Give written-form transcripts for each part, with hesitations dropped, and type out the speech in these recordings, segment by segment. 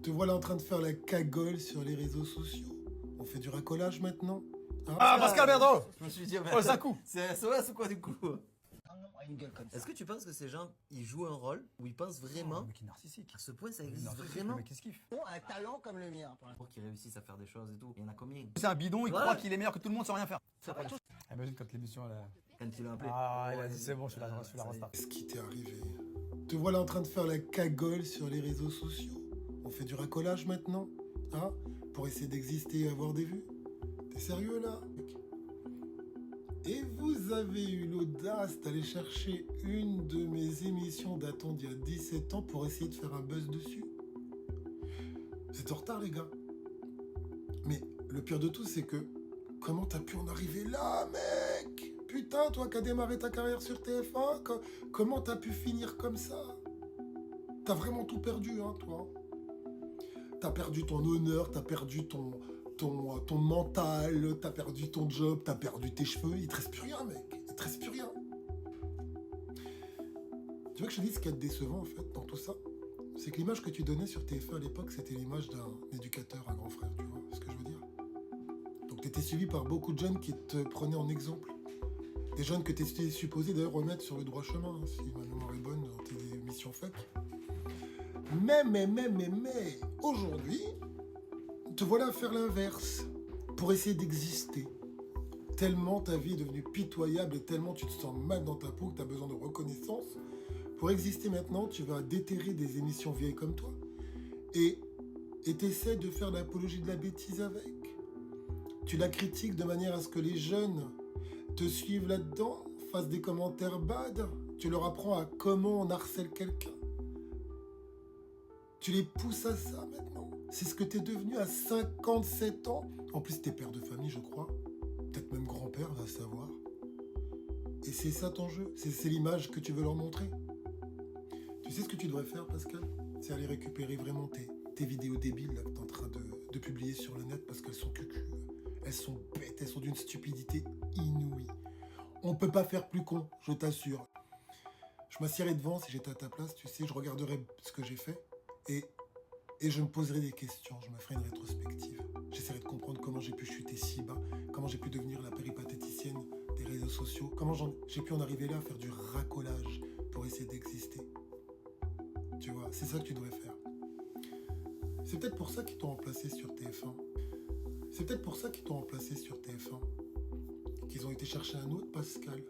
Te voilà en train de faire la cagole sur les réseaux sociaux. On fait du racolage maintenant, hein? Ah, Pascal Berdo. Je me suis dit, Oh, c'est un coup. c'est SOS ou quoi du coup? Une gueule comme ça. Est-ce que tu penses que ces gens, ils jouent un rôle où ils pensent vraiment Le mec est narcissique. à ce point ça Il est existe narcissique, vraiment Le mec, il se kiffe. Un talent comme le mien. pour qu'ils réussissent à faire des choses et tout? Il y en a combien? C'est un bidon, il Voilà. croit qu'il est meilleur que tout le monde sans rien faire. Ça va. Imagine quand l'émission, elle a... Quand il l'a appelé. Ah, il a dit c'est bon, je suis la ça y est. restart. Qu'est-ce qui t'est arrivé? Te voilà en train de faire la cagole sur les réseaux sociaux. On fait du racolage maintenant, hein? Pour essayer d'exister et avoir des vues. T'es sérieux là? Et vous avez eu l'audace d'aller chercher une de mes émissions datant d'il y a 17 ans pour essayer de faire un buzz dessus. C'est en retard les gars. Mais le pire de tout c'est que comment t'as pu en arriver là mec? Putain toi qui as démarré ta carrière sur TF1, comment t'as pu finir comme ça? T'as vraiment tout perdu hein toi. T'as perdu ton honneur, t'as perdu ton mental, t'as perdu ton job, t'as perdu tes cheveux, il te reste plus rien mec, il te reste plus rien. Tu veux que je te dise ce qu'il y a de décevant en fait dans tout ça? C'est que l'image que tu donnais sur TF1 à l'époque, c'était l'image d'un éducateur, un grand frère, tu vois ce que je veux dire? Donc t'étais suivi par beaucoup de jeunes qui te prenaient en exemple. Des jeunes que t'étais supposé d'ailleurs remettre sur le droit chemin, hein, si ma mémoire est bonne dans tes missions fake. Mais, aujourd'hui, te voilà à faire l'inverse, pour essayer d'exister. Tellement ta vie est devenue pitoyable et tellement tu te sens mal dans ta peau que tu as besoin de reconnaissance. Pour exister maintenant, tu vas déterrer des émissions vieilles comme toi. Et t'essaies de faire l'apologie de la bêtise avec. Tu la critiques de manière à ce que les jeunes te suivent là-dedans, fassent des commentaires bad. Tu leur apprends à comment on harcèle quelqu'un. Tu les pousses à ça maintenant. C'est ce que t'es devenu à 57 ans. En plus, t'es père de famille, je crois. Peut-être même grand-père, va savoir. Et c'est ça ton jeu. C'est l'image que tu veux leur montrer. Tu sais ce que tu devrais faire, Pascal? C'est aller récupérer vraiment tes vidéos débiles là, que t'es en train de publier sur le net parce qu'elles sont cucu. Elles sont bêtes, elles sont d'une stupidité inouïe. On peut pas faire plus con, je t'assure. Je m'assierais devant si j'étais à ta place, tu sais, je regarderais ce que j'ai fait. Et je me poserai des questions, je me ferai une rétrospective. J'essaierai de comprendre comment j'ai pu chuter si bas, comment j'ai pu devenir la péripatéticienne des réseaux sociaux, comment j'ai pu en arriver là à faire du racolage pour essayer d'exister. Tu vois, c'est ça que tu devrais faire. C'est peut-être pour ça qu'ils t'ont remplacé sur TF1. C'est peut-être pour ça qu'ils t'ont remplacé sur TF1. Qu'ils ont été chercher un autre Pascal.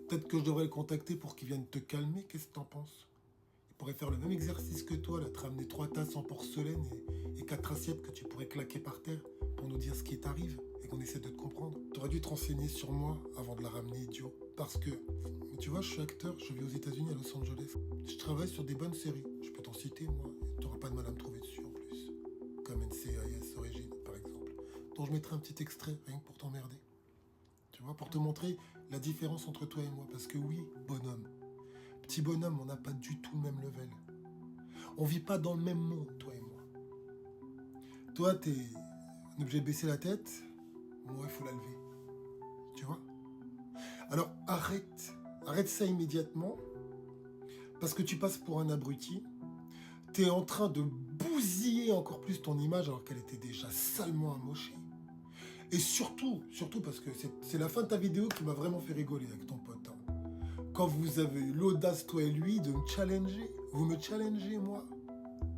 Peut-être que je devrais le contacter pour qu'il vienne te calmer, qu'est-ce que t'en penses? Pourrait faire le même exercice que toi, là, te ramener 3 tasses en porcelaine et 4 assiettes que tu pourrais claquer par terre pour nous dire ce qui t'arrive et qu'on essaie de te comprendre. T'aurais dû te renseigner sur moi avant de la ramener, idiot. Parce que, tu vois, je suis acteur, je vis aux États-Unis, à Los Angeles. Je travaille sur des bonnes séries. Je peux t'en citer, moi. T'auras pas de mal à me trouver dessus, en plus. Comme NCIS Origins, par exemple. Dont je mettrai un petit extrait, rien que pour t'emmerder. Tu vois, pour te montrer la différence entre toi et moi. Parce que oui, bonhomme. Petit bonhomme, on n'a pas du tout le même level. On vit pas dans le même monde, toi et moi. Toi, t'es un objet de baisser la tête. Moi, il faut la lever. Tu vois? Alors, arrête ça immédiatement. Parce que tu passes pour un abruti. T'es en train de bousiller encore plus ton image alors qu'elle était déjà salement amochée. Et surtout parce que c'est la fin de ta vidéo qui m'a vraiment fait rigoler avec ton pote. Hein. Quand vous avez eu l'audace, toi et lui, de me challenger. Vous me challengez, moi.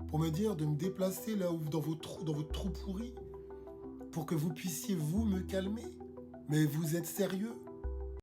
Pour me dire de me déplacer là où dans votre trou pourri. Pour que vous puissiez, vous, me calmer. Mais vous êtes sérieux?